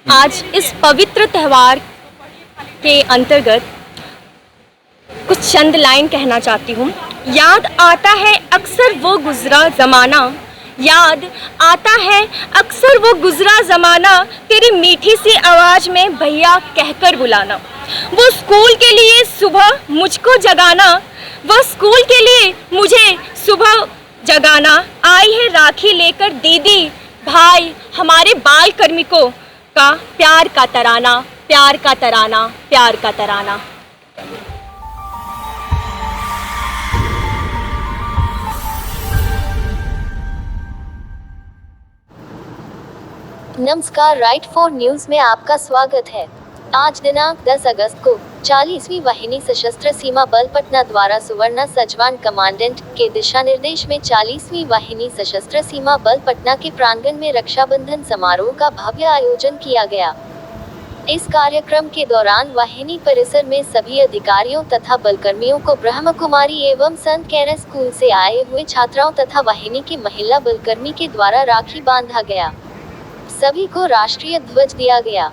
आज इस पवित्र त्यौहार के अंतर्गत कुछ चंद लाइन कहना चाहती हूँ। याद आता है अक्सर वो गुजरा ज़माना, याद आता है अक्सर वो गुजरा ज़माना, तेरी मीठी सी आवाज़ में भैया कहकर बुलाना। वो स्कूल के लिए सुबह मुझको जगाना, वो स्कूल के लिए मुझे सुबह जगाना। आई है राखी लेकर दीदी भाई हमारे बाल कार्मिकों का प्यार का तराना, प्यार का तराना, प्यार का तराना। नमस्कार, राइट फॉर न्यूज में आपका स्वागत है। आज दिनांक 10 अगस्त को 40वीं वाहिनी सशस्त्र सीमा बल पटना द्वारा सुवर्णा सजवान कमांडेंट के दिशा निर्देश में 40वीं वाहिनी सशस्त्र सीमा बल पटना के प्रांगण में रक्षाबंधन समारोह का भव्य आयोजन किया गया। इस कार्यक्रम के दौरान वाहिनी परिसर में सभी अधिकारियों तथा बलकर्मियों को ब्रह्म कुमारी एवं संत कैरन स्कूल से आए हुए छात्राओं तथा वाहिनी के महिला बलकर्मी के द्वारा राखी बांधा गया। सभी को राष्ट्रीय ध्वज दिया गया।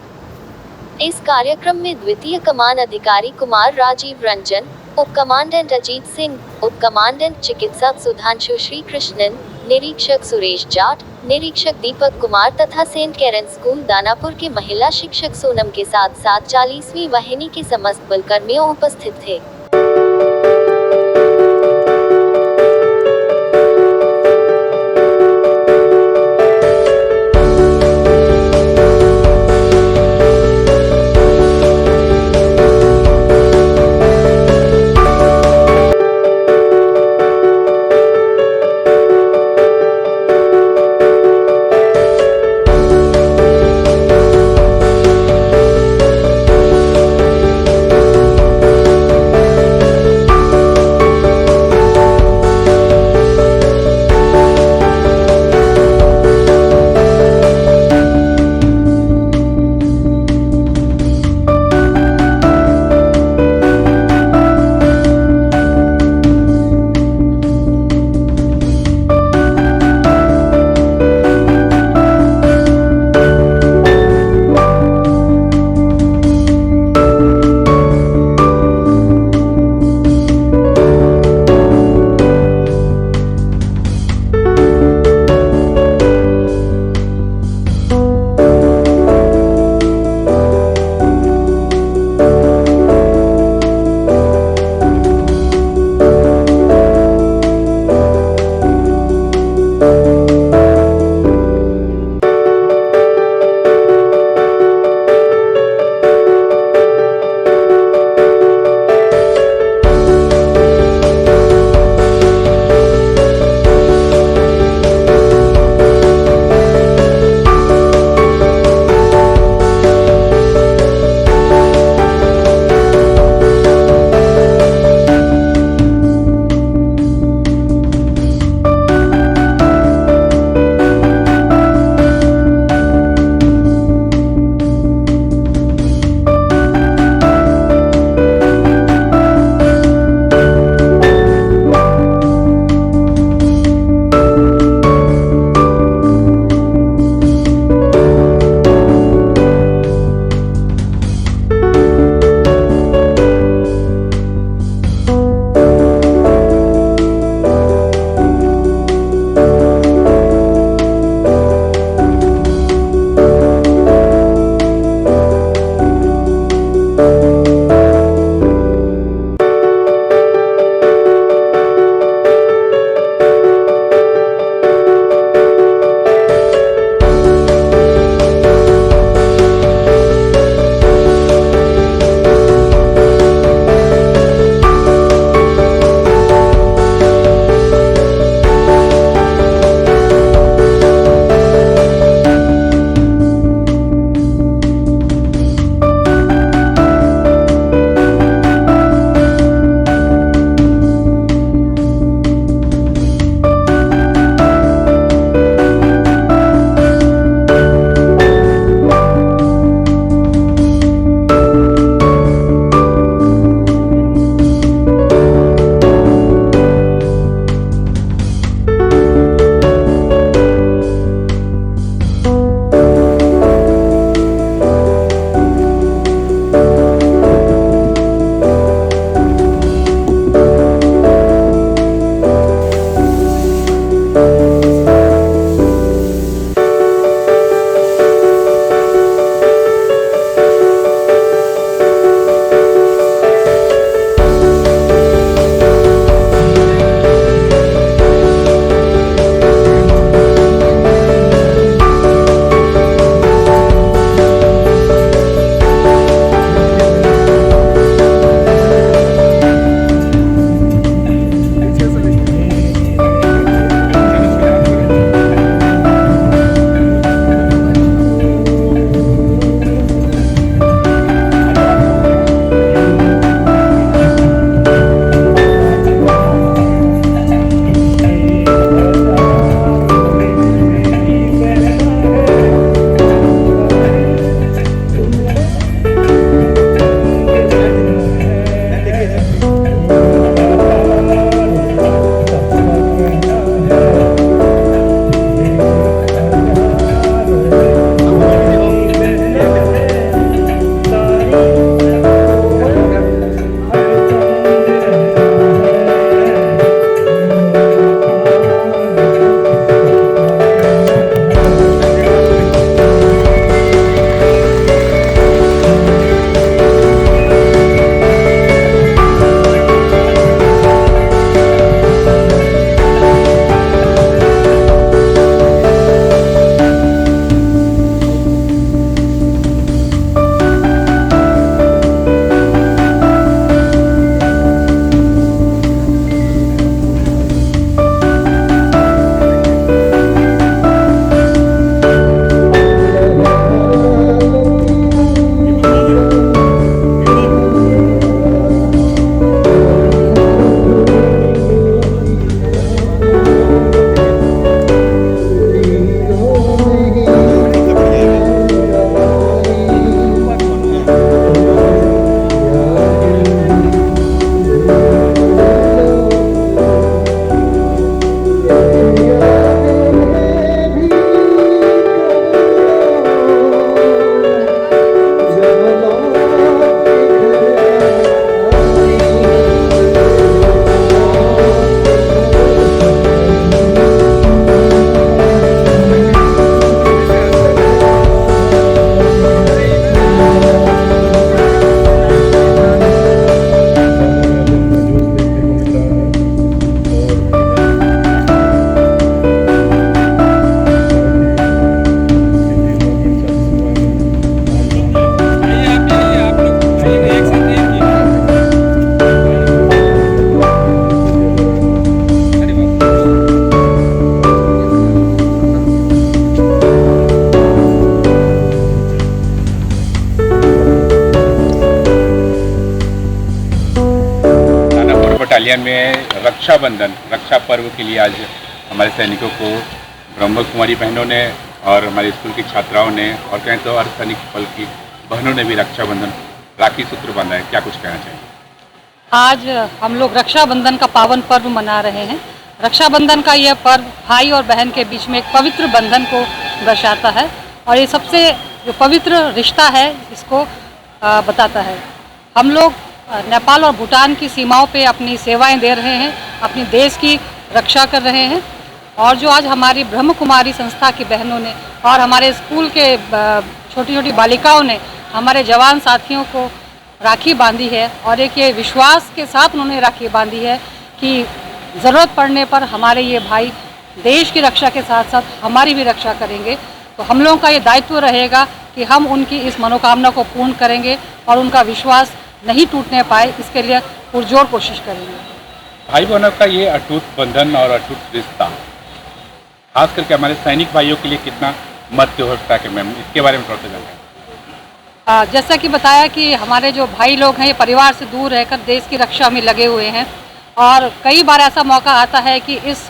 इस कार्यक्रम में द्वितीय कमान अधिकारी कुमार राजीव रंजन, उप कमांडेंट अजीत सिंह, उप कमांडेंट चिकित्सा सुधांशु श्री कृष्णन, निरीक्षक सुरेश जाट, निरीक्षक दीपक कुमार तथा सेंट कैरन स्कूल दानापुर के महिला शिक्षक सोनम के साथ साथ 40वीं वाहिनी के समस्त बलकर्मियों उपस्थित थे। बटालियन में रक्षाबंधन, रक्षा पर्व के लिए आज हमारे सैनिकों को ब्रह्म कुमारी बहनों ने और हमारे स्कूल की छात्राओं ने और कहें तो अर्धसैनिक बल की बहनों ने भी रक्षाबंधन राखी सूत्र बांधा है। क्या कुछ कहना चाहिए? आज हम लोग रक्षाबंधन का पावन पर्व मना रहे हैं। रक्षाबंधन का यह पर्व भाई और बहन के बीच में एक पवित्र बंधन को दर्शाता है और ये सबसे जो पवित्र रिश्ता है इसको बताता है। हम लोग नेपाल और भूटान की सीमाओं पे अपनी सेवाएं दे रहे हैं, अपनी देश की रक्षा कर रहे हैं और जो आज हमारी ब्रह्म कुमारी संस्था की बहनों ने और हमारे स्कूल के छोटी छोटी बालिकाओं ने हमारे जवान साथियों को राखी बांधी है और एक ये विश्वास के साथ उन्होंने राखी बांधी है कि ज़रूरत पड़ने पर हमारे ये भाई देश की रक्षा के साथ साथ हमारी भी रक्षा करेंगे। तो हम लोगों का ये दायित्व रहेगा कि हम उनकी इस मनोकामना को पूर्ण करेंगे और उनका विश्वास नहीं टूटने पाए, इसके लिए पुरजोर कोशिश करेंगे। भाई बहनों का ये अटूट बंधन और अटूट रिश्ता खास करके हमारे सैनिक भाइयों के लिए कितना महत्व होता है, मैम इसके बारे में थोड़ा सा जानते हैं। जैसा कि बताया कि हमारे जो भाई लोग हैं ये परिवार से दूर रहकर देश की रक्षा में लगे हुए हैं और कई बार ऐसा मौका आता है कि इस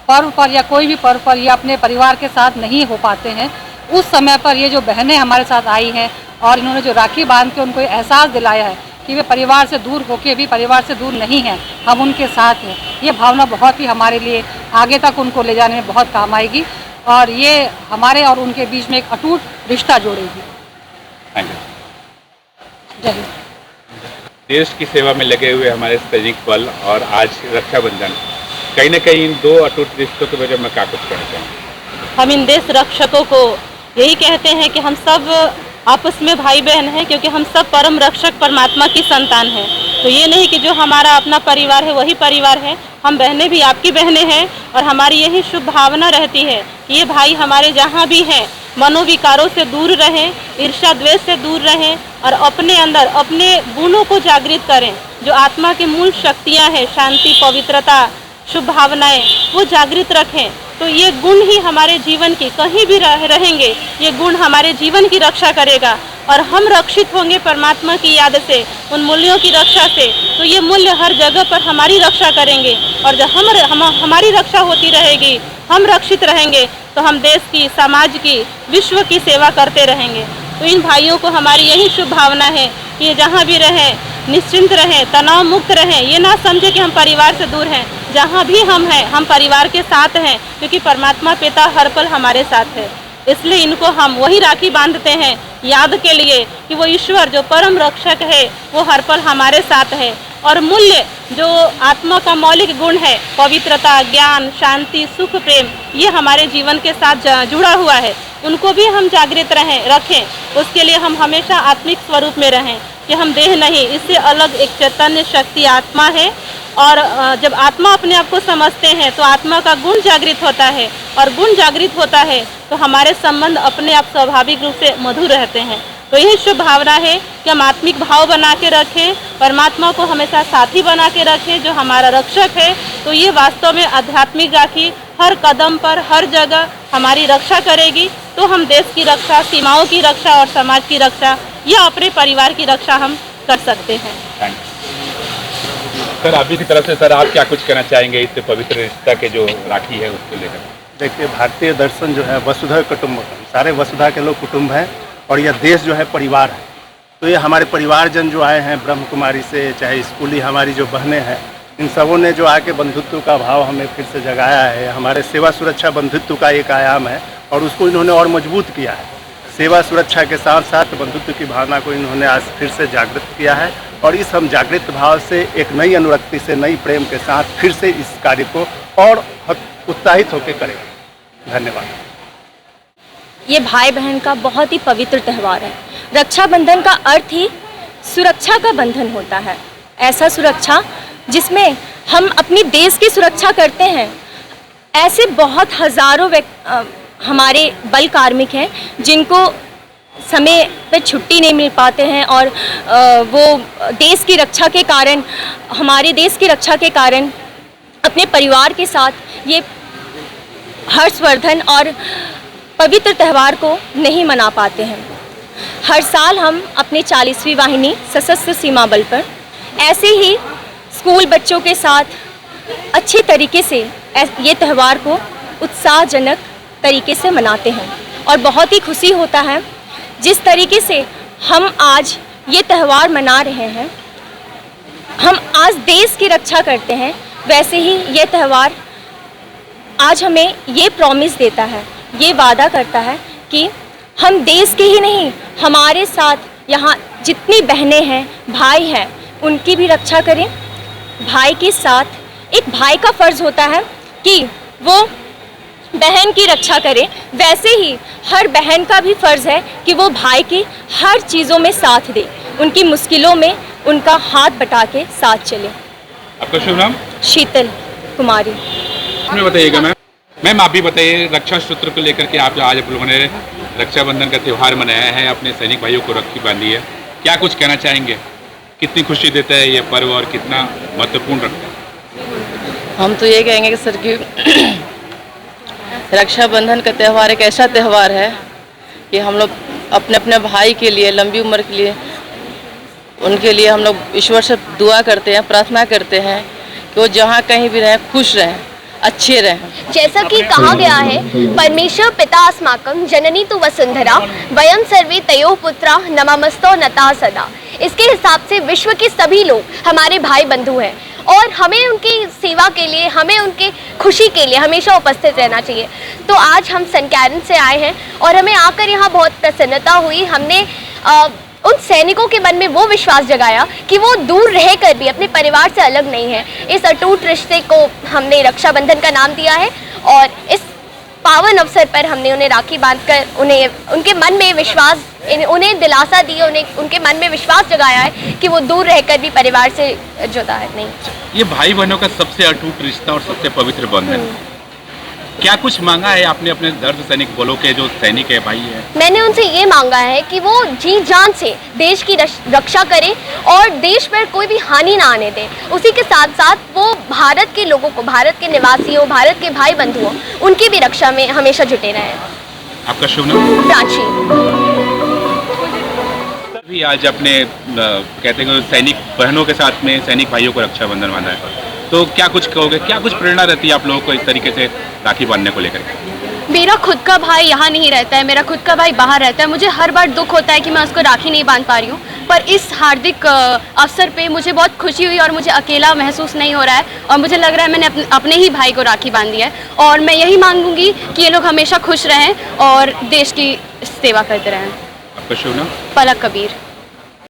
पर्व पर या कोई भी पर्व पर ये अपने परिवार के साथ नहीं हो पाते हैं। उस समय पर ये जो बहनें हमारे साथ आई हैं और इन्होंने जो राखी बांध के उनको एहसास दिलाया है कि वे परिवार से दूर होके भी परिवार से दूर नहीं हैं, हम उनके साथ हैं। ये भावना बहुत ही हमारे लिए आगे तक उनको ले जाने में बहुत काम आएगी और ये हमारे और उनके बीच में एक अटूट रिश्ता जोड़ेगी। जय हिंद। देश की सेवा में लगे हुए हमारे सैनिक बल और आज रक्षाबंधन, कहीं ना कहीं इन दो अटूट रिश्तों के वजह में क्या कुछ कहना चाहेंगे? हम इन देश रक्षकों को यही कहते हैं कि हम सब आपस में भाई बहन हैं, क्योंकि हम सब परम रक्षक परमात्मा की संतान हैं। तो ये नहीं कि जो हमारा अपना परिवार है वही परिवार है, हम बहनें भी आपकी बहनें हैं और हमारी यही शुभ भावना रहती है कि ये भाई हमारे जहाँ भी हैं मनोविकारों से दूर रहें, ईर्ष्या द्वेष से दूर रहें और अपने अंदर अपने गुणों को जागृत करें। जो आत्मा की मूल शक्तियाँ हैं, शांति, पवित्रता, शुभ भावनाएं, वो जागृत रखें। तो ये गुण ही हमारे जीवन की कहीं भी रहेंगे, ये गुण हमारे जीवन की रक्षा करेगा और हम रक्षित होंगे परमात्मा की याद से, उन मूल्यों की रक्षा से। तो ये मूल्य हर जगह पर हमारी रक्षा करेंगे और जब हमारी रक्षा होती रहेगी, हम रक्षित रहेंगे, तो हम देश की, समाज की, विश्व की सेवा करते रहेंगे। तो इन भाइयों को हमारी यही शुभ भावना है कि ये जहाँ भी रहें निश्चिंत रहें, तनाव मुक्त रहें। ये ना समझे कि हम परिवार से दूर हैं, जहाँ भी हम हैं हम परिवार के साथ हैं, क्योंकि परमात्मा पिता हर पल हमारे साथ है। इसलिए इनको हम वही राखी बांधते हैं याद के लिए कि वो ईश्वर जो परम रक्षक है वो हर पल हमारे साथ है। और मूल्य जो आत्मा का मौलिक गुण है, पवित्रता, ज्ञान, शांति, सुख, प्रेम, ये हमारे जीवन के साथ जुड़ा हुआ है। उनको भी हम जागृत रखें। उसके लिए हम हमेशा आत्मिक स्वरूप में रहें कि हम देह नहीं, इससे अलग एक चैतन्य शक्ति आत्मा है। और जब आत्मा अपने आप को समझते हैं तो आत्मा का गुण जागृत होता है और गुण जागृत होता है तो हमारे संबंध अपने आप स्वाभाविक रूप से मधुर रहते हैं। तो यही शुभ भावना है कि हम आत्मिक भाव बना के रखें, परमात्मा को हमेशा साथी बना के रखें जो हमारा रक्षक है। तो ये वास्तव में आध्यात्मिक राखी हर कदम पर, हर जगह हमारी रक्षा करेगी। तो हम देश की रक्षा, सीमाओं की रक्षा और समाज की रक्षा या अपने परिवार की रक्षा हम कर सकते हैं। सर, अभी की तरफ से सर आप क्या कुछ कहना चाहेंगे इस पवित्र रिश्ता के जो राखी है उसको लेकर? देखिए, भारतीय दर्शन जो है वसुधैव कुटुम्बकम, सारे वसुधा के लोग कुटुंब हैं और यह देश जो है परिवार है। तो ये हमारे परिवारजन जो आए हैं ब्रह्म कुमारी से, चाहे स्कूली हमारी जो बहनें हैं, इन सबों ने जो आके बंधुत्व का भाव हमें फिर से जगाया है। हमारे सेवा सुरक्षा बंधुत्व का एक आयाम है और उसको इन्होंने और मजबूत किया है। सेवा सुरक्षा के साथ साथ बंधुत्व की भावना को इन्होंने आज फिर से जागृत किया है और इस हम जागृत भाव से एक नई अनुरक्ति से, नई प्रेम के साथ फिर से इस कार्य को और उत्साहित होकर करेंगे। धन्यवाद। ये भाई बहन का बहुत ही पवित्र त्यौहार है। रक्षाबंधन का अर्थ ही सुरक्षा का बंधन होता है। ऐसा सुरक्षा जिसमें हम अपनी देश की सुरक्षा करते हैं। ऐसे बहुत हज़ारों हमारे बल कार्मिक हैं जिनको समय पे छुट्टी नहीं मिल पाते हैं और वो देश की रक्षा के कारण, हमारे देश की रक्षा के कारण अपने परिवार के साथ ये हर्षवर्धन और पवित्र त्यौहार को नहीं मना पाते हैं। हर साल हम अपने 40वीं वाहिनी सशस्त्र सीमा बल पर ऐसे ही स्कूल बच्चों के साथ अच्छे तरीके से ये त्यौहार को उत्साहजनक तरीके से मनाते हैं और बहुत ही खुशी होता है जिस तरीके से हम आज ये त्यौहार मना रहे हैं। हम आज देश की रक्षा करते हैं, वैसे ही ये त्यौहार आज हमें ये प्रॉमिस देता है, ये वादा करता है कि हम देश के ही नहीं, हमारे साथ यहाँ जितनी बहनें हैं, भाई हैं, उनकी भी रक्षा करें। भाई के साथ एक भाई का फ़र्ज़ होता है कि वो बहन की रक्षा करे, वैसे ही हर बहन का भी फ़र्ज़ है कि वो भाई की हर चीज़ों में साथ दे, उनकी मुश्किलों में उनका हाथ बटा के साथ चले। आपका शुभ नाम? शीतल कुमारी। हमें बताइएगा मैम आप भी बताइए, रक्षा सूत्र को लेकर के आप लोगों ने रक्षाबंधन का त्यौहार मनाया है, अपने सैनिक भाइयों को राखी बांधी है, क्या कुछ कहना चाहेंगे? कितनी खुशी देता है ये पर्व और कितना महत्वपूर्ण रखता है? हम तो ये कहेंगे कि सर कि रक्षाबंधन का त्यौहार एक ऐसा त्यौहार है कि हम लोग अपने अपने भाई के लिए लंबी उम्र के लिए उनके लिए हम लोग ईश्वर से दुआ करते हैं, प्रार्थना करते हैं कि वो जहाँ कहीं भी रहें खुश रहें, अच्छे रहें। जैसा कि कहा गया है, परमेश्वर पिता अस्माकं जननी तु वसुंधरा वयं सर्वे तयोः पुत्रा नमस्तौ नतः सदा। इसके हिसाब से विश्व के सभी लोग हमारे भाई बंधु हैं और हमें उनकी सेवा के लिए, हमें उनके खुशी के लिए हमेशा उपस्थित रहना चाहिए। तो आज हम सन कैरन से आए हैं और हमें आकर यहाँ बहुत प्रसन्नता हुई। हमने उन सैनिकों के मन में वो विश्वास जगाया कि वो दूर रहकर भी अपने परिवार से अलग नहीं है। इस अटूट रिश्ते को हमने रक्षाबंधन का नाम दिया है और इस पावन अवसर पर हमने उन्हें राखी बांधकर उन्हें उनके मन में विश्वास, उन्हें दिलासा दी, उनके मन में विश्वास जगाया है कि वो दूर रहकर भी परिवार से जुड़ा है नहीं। ये भाई बहनों का सबसे अटूट रिश्ता और सबसे पवित्र बंधन, क्या कुछ मांगा है आपने अपने दर्द सैनिक बलों के जो सैनिक है भाई है? मैंने उनसे ये मांगा है कि वो जी जान से देश की रक्षा करें और देश पर कोई भी हानि ना आने दें। उसी के साथ साथ वो भारत के लोगों को, भारत के निवासियों, भारत के भाई बंधुओं, उनकी भी रक्षा में हमेशा जुटे रहें। आपका शुभ नाम? प्राची। भी आज अपने कहते हैं सैनिक बहनों के साथ में सैनिक भाइयों को रक्षाबंधन बांधा है, तो क्या कुछ कहोगे, क्या कुछ प्रेरणा रहती है आप लोगों को इस तरीके से राखी बांधने को लेकर? मेरा खुद का भाई यहाँ नहीं रहता है, मेरा खुद का भाई बाहर रहता है। मुझे हर बार दुख होता है कि मैं उसको राखी नहीं बांध पा रही हूँ, पर इस हार्दिक अवसर पे मुझे बहुत खुशी हुई और मुझे अकेला महसूस नहीं हो रहा है और मुझे लग रहा है मैंने अपने ही भाई को राखी बांधी है। और मैं यही मांगूंगी कि ये लोग हमेशा खुश रहें और देश की सेवा करते रहें। आपका शुभ नाम? पलक कबीर।